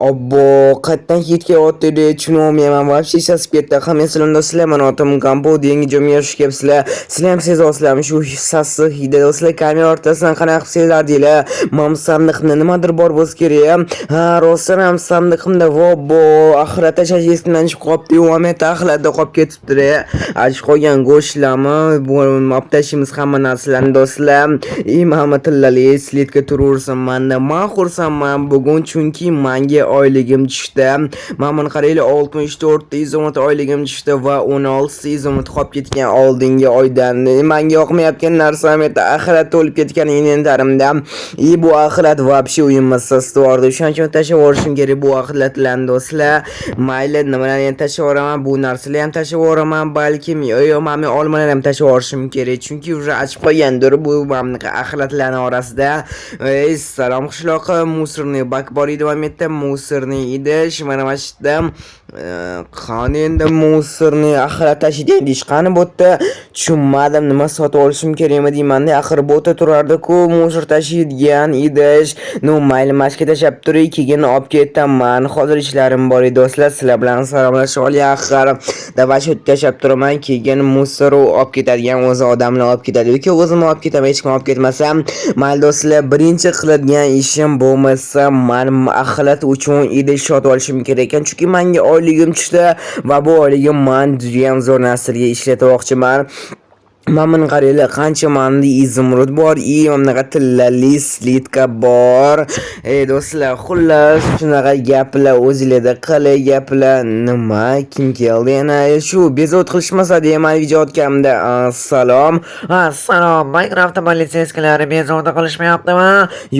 Obbo, qatdan hitga otdi tushunolmayman. Вообще sasib ketdi. Hamma sizlarga sizlar mana otam gampo dengi jo'mga shukyapsizlar. Sizlar ham sezasizlarmi shu sassiq hidda do'stlar kamera ortasidan qanaqa qilib sezardinglar? Mam sandiqni nimadir bor bo'lsa kerak. Ha, rostdan ham sandiqimda vobbo, oxirat tashashisidan chiqib qolibdi. Uamet axlatda qolib ketibdi. Achiq qolgan go'shtlarmi, bu optashimiz hamma narsalarni do'stlar. Imom tillali slitka turaversin menda. Men xursandman bugun chunki menga oyligim tushdi. Men buni qaraylik 64 izomot oyligim tushdi va 16 izomot qolib ketgan oldingi oydan. Menga yoqmayotgan narsam edi oxirat to'lib ketgan inventarimda. Bu oxirat вообще uyummasiz to'g'ri. Shuning uchun tashlab yuborishim kerak bu oxiratlarni do'stlar. Mayli nimalarni ham tashlab yuboraman, bu narsalarni ham tashlab yuboraman, balkim men olmalarni ham tashlab yuborishim kerak. Chunki уже ochib qo'ygandir bu mamlaqa oxiratlarning orasida. Salom qishloqi musorniy bak bor edi va metta musorniy idish mana mashda qani endi musorniy oxirat tashiydigan idish qani bo'tda tushunmadim nima sotib olishim kerakmi deymanda axir bo'ta turardi-ku musor tashiydigan idish no mayli mashga tashab turay keyin olib ketaman hozir ishlarim bor edi do'stlar sizlar bilan salomlashib olay axir davay shu tashab turaman keyin musor olib ketadigan o'zi odamlar olib ketadi yoki o'zim olib ketaman hech kim olib ketmasam mayli do'stlar birinchi qiladigan ishim bo'lmasa men axlat uchun idish sotib olishim kerak ekan chunki menga oyligim tushdi va bu oyligim men juda ham zo'r narsaga ishlatmoqchiman. Mamın qaraylar qancha manda izumrud bor, mamnaqa tillali slitka bor. Do'stlar, xullas shunaqa gaplar o'zingizda qalay gaplar nima kim keldi yana shu bezovt qilishmasa deyman video otganimda. Assalom. Assalom. Minecraft politsiyasklari bezovt qilishmayaptimi?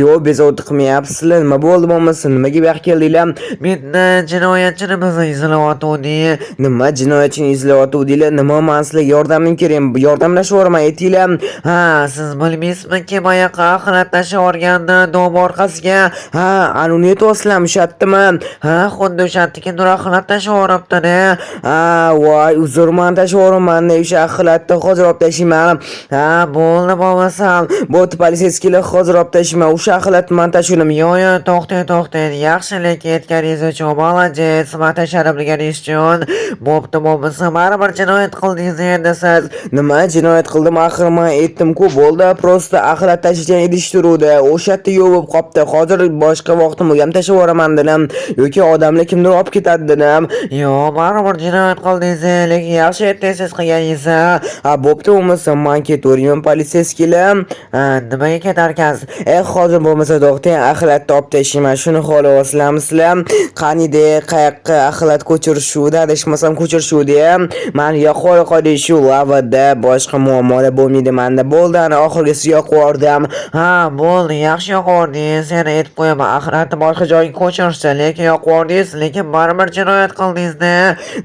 Yo'q, bezovt qilmayapsizlar. Nima bo'ldi bo'lmasa, nimaga bu yoqqa keldinglar? Bitta jinoyatchini biz izlayotgandik. Nima jinoyatchini izlayotgandinglar? Nima men sizlarga yordamim kerak? Yordamlashavermay aytinglar. Ha, siz bilmaysizmi boyaqa oxirat tashlab yuborganda dom orqasiga. Ha, uni aytyapsizlarmi shatdimi? Ha, xuddi o'shatdiki nur oxirat tashlab yuboribdi-da. Ha, voy, uzrman tashlab yuboraman, o'sha oxiratni hozir olib tashlayman. Ha, bo'ldi bo'lmasam, bo'ti politsiyaskilar hozir olib tashlayman. O'sha oxiratni men tashladim. Yo'q, to'xtang. Yaxshilik etganingiz uchun молодец, men tashlab bilganingiz uchun. Bo'pti bo'lmasa, baribir jinoyat qildingiz endi siz. Nima jinoyat qildim axir men aytdim-ku bo'ldi, prosta oxirat tashlaydigan idish turuvdi. O'sha yerda yo'q bo'lib qopti. Hozir boshqa vaqtim bo'lgan tashlab yuboraman dedim. Yoki odamlar kimdir olib ketadi dedim. Yo'q, baribir jinoyat qildingiz, lekin yaxshi aytdingiz qilganingizni. Ha, bo'pti bo'lmasa men ketaverman politsiyaskilar. Ha, nimaga ketarkansiz? Hozir bo'lmasa to'xtang, oxiratni olib tashlayman. Shuni xohlayapsizlarmi? Qanida qayoqqa oxirat ko'chirishuvda, adashmasam ko'chirishuvda. Men yo'q qo'ydi shu lavada boshqa muammolar bo'lmaydi menda. Bo'ldi, ana oxirgisi yoqib yubordim. Ha, bo'ldi, yaxshi yoqib yubordingiz. Yana aytib qo'yaman, oxiratni boshqa joyga ko'chirishdi, lekin yoqib yubordingiz, lekin baribir jinoyat qildingiz-da.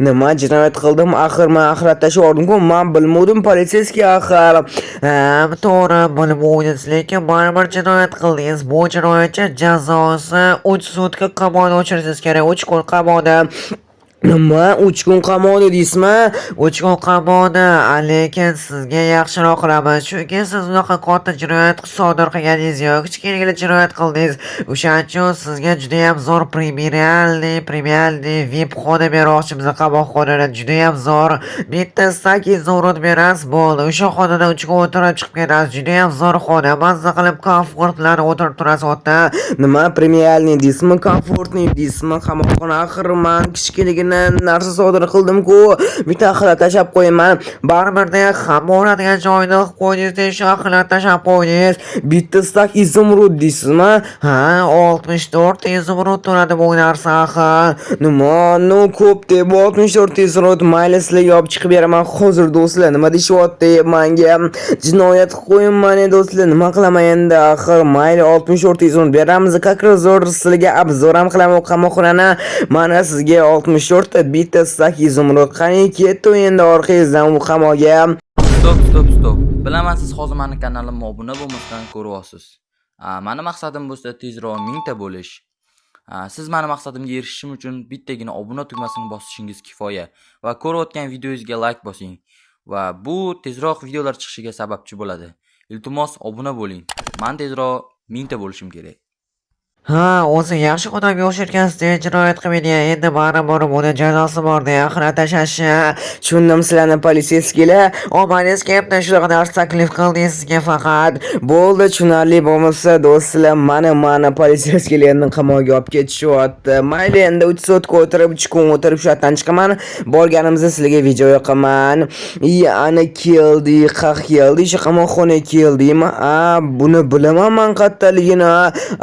Nima jinoyat qildim? Axir men oxirat tashlab yubordim-ku, men bilmadim politsiyaski axir. Ha, to'g'ri, bilmadingiz, lekin baribir jinoyat qildingiz. Bu jinoyatchi jazosi 3 sutka qamoqda o'chirasiz kerak, 3 kun qamoqda. Nima 3 kun qamoqda deysizmi? 3 kun qamoqda, lekin sizga yaxshiroq qilaman. Chunki siz unaqa katta jinoyat sodir qilganingiz yo'q. Kichkinagina jinoyat qildingiz. O'shaning uchun sizga juda ham zo'r premialniy VIP xona bermoqchimiz qamoqxonada. Juda ham zo'r. Bitta 8 zurut berasiz, bo'ldi. O'sha xonada 3 kun o'tirib chiqib ketasiz. Juda ham zo'r xona. Mazza qilib komfortlarni o'tirib turasiz o'tda. Nima premialniy deysizmi? Komfortniy deysizmi? Qamoqxona axir men kichkinagina narsa sodir qildim-ku. Bitta oxirat tashab qo'yaman. Baribir hamma o'radigan joyni qo'ydingiz, shu oxirat tashab qo'ydingiz. Bitta stak izumrud deysizmi? Ha, 64 izumrud turadi bu narsa axir. Nima, no ko'p deb 64 izumrud mayli sizlarga olib chiqib beraman. Hozir do'stlar, nima deyishyapti menga? Jinoyat qo'yinman do'stlar, nima qilaman endi axir? Mayli 64 izumrud beramiz. Как-раз zo'r sizlarga obzor ham qilaman qamoqxonani. Mana sizga 64 bitta stak izumrud. Qani ketdi endi orqangizdan u qamoqga. Stop. Bilaman siz hozir meni kanalimga obuna bo'lmasdan ko'ryapsiz. Meni maqsadim bo'lsa tezroq 1000 ta bo'lish. Siz meni maqsadimga erishishim uchun bittagina obuna tugmasini bosishingiz kifoya va ko'rayotgan videoyingizga like bosing va bu tezroq videolar chiqishiga sababchi bo'ladi. Iltimos obuna bo'ling. Men tezroq 1000 ta bo'lishim kerak. Ha, o'zi yaxshi odamga o'xshatgan jinoyat qilmaydigan, endi baribir buni jazosi bor deya axir tashashi. Tushundim sizlarni politsiyskilar. Omangiz kelibdi, shunaqa narsa taklif qildi sizga faqat. Bo'ldi, tushunarli bo'lmasa do'stlar, mana politsiyskilarni qamoqqa olib ketishyapti. Mayli, endi 3 soat o'tirib, 3 kun o'tirib shu yerdan chiqaman. Borganimizda sizlarga video yoqaman. Ana keldi, qaq keldi, shu qamoqxonaga keldimi? Buni bilaman men qattaligini.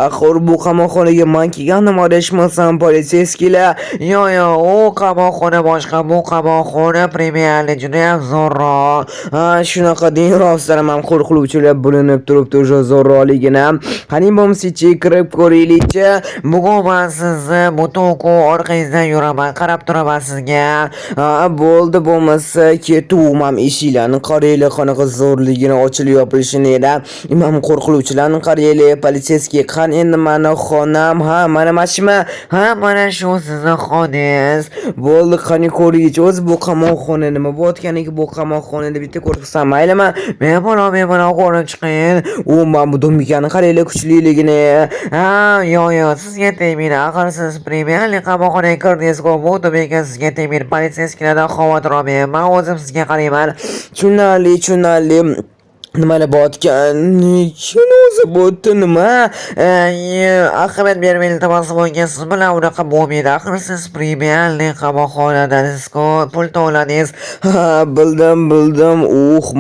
Axir bu qamoqxonaga men kelgandim, adashmasam politsiyskilar. Yo'q, u qamoqxona boshqa, bu qamoqxona premialni juda ham zo'rroq. Shunaqa deng rostlarim ham qo'rquvchilar bo'linib turibdi o'sha zo'rroqligini. Qani bo'lmasa-chi kirib ko'raylikchi. Bugun men sizni butun kun orqangizdan yuraman, qarab turaman sizga. Bo'ldi, bo'lmasa ketuvman eshiklarni qaraylar, qanaqa zo'rligini ochilib yopilishini edi. Imam qo'rquvchilarni qaraylar, politsiyskiy qan endi mana xonam, mana mashina, Mana shu sizni xonangiz. bo'ldi, qani ko'raylik. O'zi bu qamoqxona nima bo'layotganiga, bu qamoqxonada bitta ko'rsam maylimi? Men ko'rib chiqing. Men bu domikani qaraylar kuchliligini. Yo'q, sizga tegmaydi. Axir siz premialni qamoqxonaga kirdingiz-ku, bu domika sizga tegmaydi. Politsiyskilardan xavotir olmang. Men o'zim sizga qarayman. Tushunarli. Nimalar bo'layotgan? Nechun o'zi bo'tdi nima? Ahamiyat bermang, iltimos bo'lgan siz bilan unaqa bo'lmaydi. Axir siz premialni qamoqxonadasiz-ku, pul to'ladingiz. Bildim.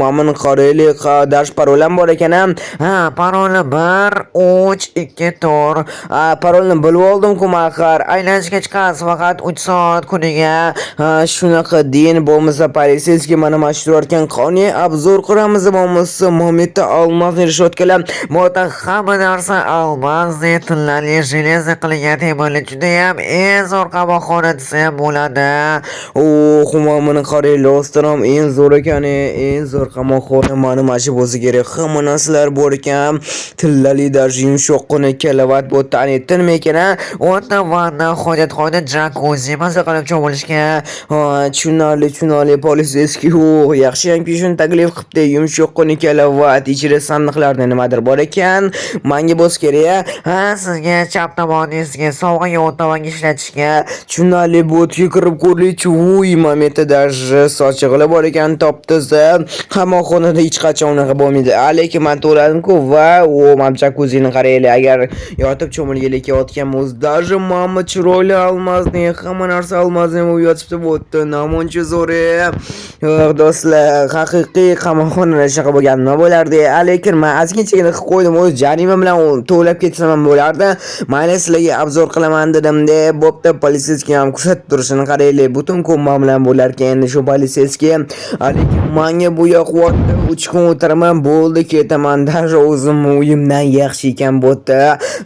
Mana qaraylik, dash parolam bor ekan. Paroli 1 3 2 4. Parolni bilib oldim-ku axir. Aylanishga chiqasiz faqat 3 soat kuniga. Shunaqa deyin bo'lmasa politsiyskiy mana mashhurotgan qoni obzor qilamiz bo'lmasa Muhammadda olmozni rishotkalar. Mo'ta hamma narsa olmozni, tillarli, железо qilingan temirli juda ham eng zo'r qamoqxona desa ham bo'ladi. Mana qaraylik, do'stlarim, eng zo'r ekan, eng zo'r qamoqxona mana shu bo'lsa kerak. Hamma narsalar bor ekan. Tillarli, даже yumshoqqina kalavat bo'tdi. Nima ekan? O'rta vanna, hojatxona, jakuzi, maza qilib cho'milishga. Tushunarli politsiyskiy. Yaxshi hamki shuni taklif qilibdi. Yumshoqqina kalavat, ichida sandiqlarda nimadir bor ekan. Menga bo'z kerak. Sizga chap tomoningizga, sovg'aga o'ng tomonga ishlatishga. Tushunarli bo'tga kirib ko'raylik-chi. Mameta даже sochig'lar bor ekan, topdiza. Qamoqxonada hech qachon unaqa bo'lmaydi. Lekin men to'ladim-ku va men jakuzini qaraylik. Agar yotib cho'milganlikka yotgan bo'lsa, даже mamma chiroyli olmazni, hamma narsa olmazni u yotibdi bo'tdi. Namuncha zo'r. Do'stlar, haqiqiy qamoqxonada shunaqa bo'lgan nima bo'lardi? Lekin men azginchagina qilib qo'ydim, o'z jarima bilan to'lab ketsam ham bo'lardi. Mayli, sizlarga obzor qilaman dedim-da, bo'pti, politsiyskiy ham kuzatib turishini qaraylik. Butun kun men bilan bo'lar ekan endi shu politsiyskiy. Lekin menga bu yoq vaqtda 3 kun o'tiraman, bo'ldi, ketaman. Даже o'zim uyimdan yaxshi ekan bo'pti.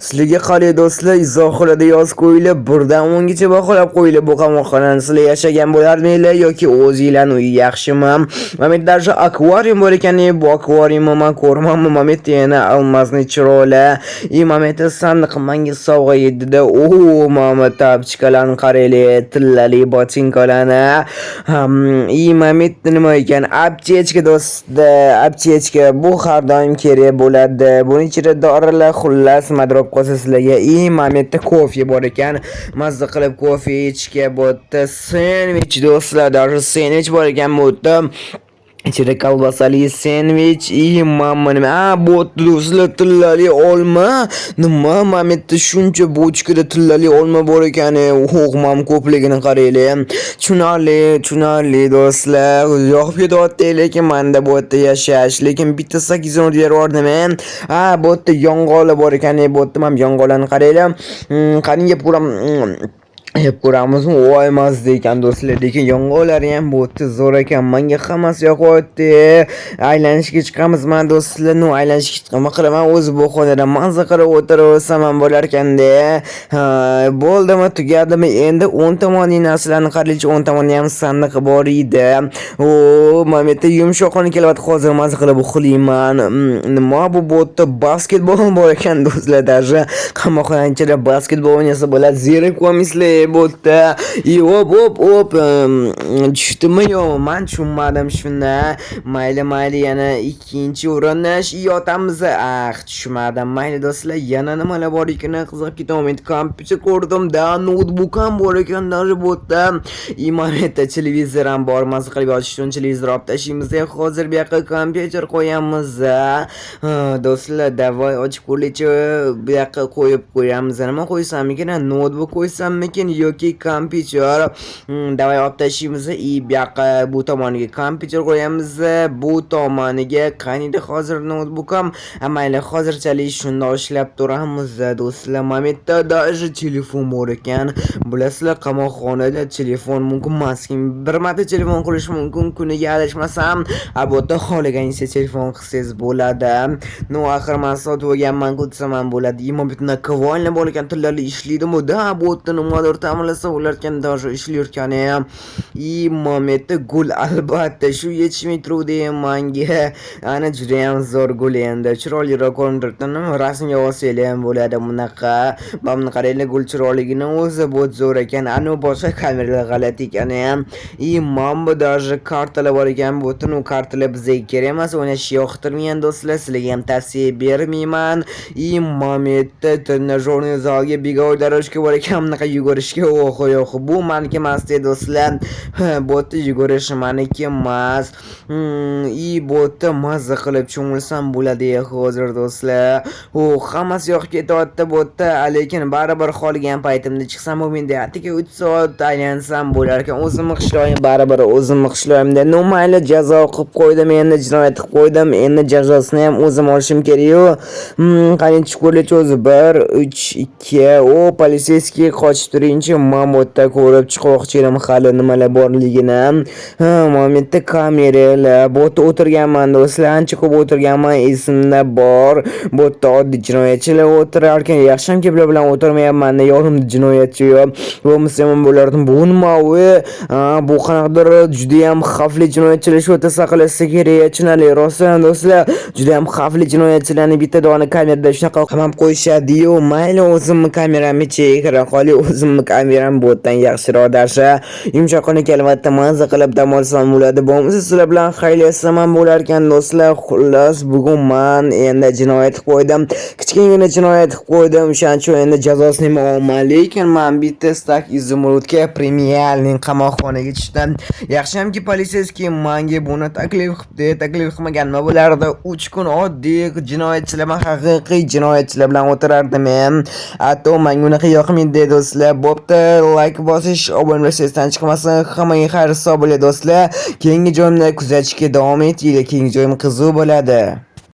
Sizlarga qalay do'stlar, izohlarda yozib qo'yinglar, birdan 10 gacha baholab qo'yinglar bu qamoqxonani sizlar yashagan bo'lardinglar yoki o'zingizlarning uyi yaxshimi? Men даже akvarium bor ekan, bu akvariumni men ko'rmanmi? Mamet yana olmazni chiroyli. Mamet sandiq menga sovg'a yeddi-da. Mama tapchikalarni qaraylik, tillali botinkalarni. Mamet nima ekan? Aptechka do'stlar, aptechka bu har doim kerak bo'ladi. Buning ichida dorilar, xullas, madrob qolsa sizlarga. Mametda kofe bor ekan. Mazza qilib kofe ichishga bo'tdi. Sandwich do'stlar, даже sandwich bor ekan bo'tdi. İçeri kalbasali sandwich, mamma nima? Bo'tdi do'stlar, tillali olma. Nima? Mametda shuncha bochkada tillali olma bor ekan. Mam ko'pligini qaraylik. Tushunarli do'stlar. Yo'q ketyapti, lekin menda bo'tdi yashash, lekin bitta 800 berib men. Bo'tdi yong'oqlar bor ekan. Bo'tdi, men yong'oqlarni qaraylik. Qani yeb ko'ramizmi? Voy mazza ekan do'stlar, lekin yong'oqlari ham bo'tdi zo'r ekan. Menga hammasi yoqyapti. Aylanishga chiqamiz men do'stlar. Aylanishga chiqaman qilaman, o'zi bu xonada mazza qilib o'tiraversam ham bo'lar ekan-da. Bo'ldimi, tugadimi? Endi 10 tomonli narsalarni qaraylik, 10 tomonli ham sandiq bor edi. Mameta yumshoqqina kelyapti, hozir mazza qilib uxlayman. Nima bu bo'tdi? Basketbol bor ekan do'stlar, даже qamoqxona ichida basketbol o'ynasa bo'ladi. Zerib qo'ymizlar. bo'ldi. Hop tushdimi yo? Men tushunmadim shuni. Mayli yana ikkinchi urinish yotamiz. Tushmadim. Mayli do'stlar, yana nimalar bor ekan qiziqib ketaman. Kompyuter ko'rdim-da, notebook ham bor ekan, даже bo'ldi. Mana televizor ham bor. Mazza qilib yotish uchun televizor olib tashlaymiz. Hozir bu yoqqa kompyuter qo'yamiz. Do'stlar, davay ochib ko'raychi. Bu yoqqa qo'yib qo'yamiz. Nima qo'ysam ekan? Notebook qo'ysammikin yoki kompyuter? Davay olib tashlaymiz. Bu yoqqa bu tomoniga kompyuter qo'yamiz. Bu tomoniga qaniydi hozir notebook ham. Mayli, hozirchalik shunda ishlab turamiz. Do'stlar, momentda даже telefon bor ekan. Bilasizlar, qamoqxonada telefon mumkin emaskin. Bir marta telefon qilish mumkin, kuniga adashmasam. Albatta, xohlaganingizcha telefon qilsangiz bo'ladi. Axir men sotib olganman, kutsam ham bo'ladi. Bitna kavoylar bor ekan, tillarli ishlaydimi? Bo'tni nimadir ta'minlasa ularkan даже ishlayotgan ham. Momentda gul albatta shu yetishmay turdi menga. Ana juda ham zo'r gul endi. Chiroyliroq ko'rintirdim. Rasmga olsanglar ham bo'ladi bunaqa. Bamni qaranglar, gul chiroyligini o'zi bo't zo'r ekan. Ana boshqa kameralar g'alati ekan ham. Mana даже kartalar bor ekan. Butun kartalar bizga kerak emas. O'ynashni yoqtirmagan do'stlar, sizlarga ham tavsiya bermayman. Momentda trenajyorniy zalga bego'y darajga bor ekan. Bunaqa yugurishga yo'q. Bu meniki emas do'stlar. Botni yugurish meniki emas. Botni mazza qilib cho'ngilsam bo'ladi hozir do'stlar. Hammasi yoqib ketyapti botda, lekin baribir qolgan paytimda chiqsam bo'lmaydi. Atigi 3 soat aylansam bo'lar ekan. O'zimni qishloyim baribir o'zimni qishloyimda. Mayli, jazo qilib qo'ydim, endi jinoyat qilib qo'ydim. Endi jazosini ham o'zim olishim kerak-ku. Qani chiqurlik o'zi 1 3 2. Politsiyskiy qochib turinchi mamotda ko'rib chiqmoqchi edim hali nimalar borligini. Momentda kameralar botda o'tirganman do'stlar, ancha ko'p o'tirganman, esimda bor. Botda oddiy jinoyatchilar o'tirar ekan, yaxshimki bular bilan o'tirmayapman. Yonimda jinoyatchi yo'q. Bo'lmasa ham bo'lardim. Bu nima o'yi? Bu qanaqadir juda ham xavfli jinoyatchilar shu o'ta saqlasa kerak. Tushunali rostdan do'stlar, juda ham xavfli jinoyatchilarni bitta dona kamerada shunaqa qamab qo'yishadi-yu. Mayli, o'zimni kameramni chekira qoli, o'zimni kameram botdan yaxshiroq darsa. Yumshoqqina albatta mazza qilib dam olsam bo'ladi. Bo'lmasa sizlar bilan xaylasam ham bo'lar ekan do'stlar. Xullas, bugun men endi jinoyat qilib qo'ydim. Kichkina jinoyat qilib qo'ydim. O'shaning uchun endi jazosini olman. Lekin men bitta stak izumrudga premialning qamoqxonaga tushdim. Yaxshimki politsiyskiy menga buni taklif qildi. Taklif qilmagan nima bo'lardi? 3 kun oddiy jinoyatchilar, haqiqiy jinoyatchilar bilan o'tirardim men. Hatto menga unaqa yoqmaydi do'stlar. Bo'pti, like bosish, obuna bo'lishdan chiqmasin. Hammaga xayr hisob bo'ladi do'stlar. Keyingi joyimda kuzatishga davom etinglar. Keyingi joyim qiziq bo'ladi.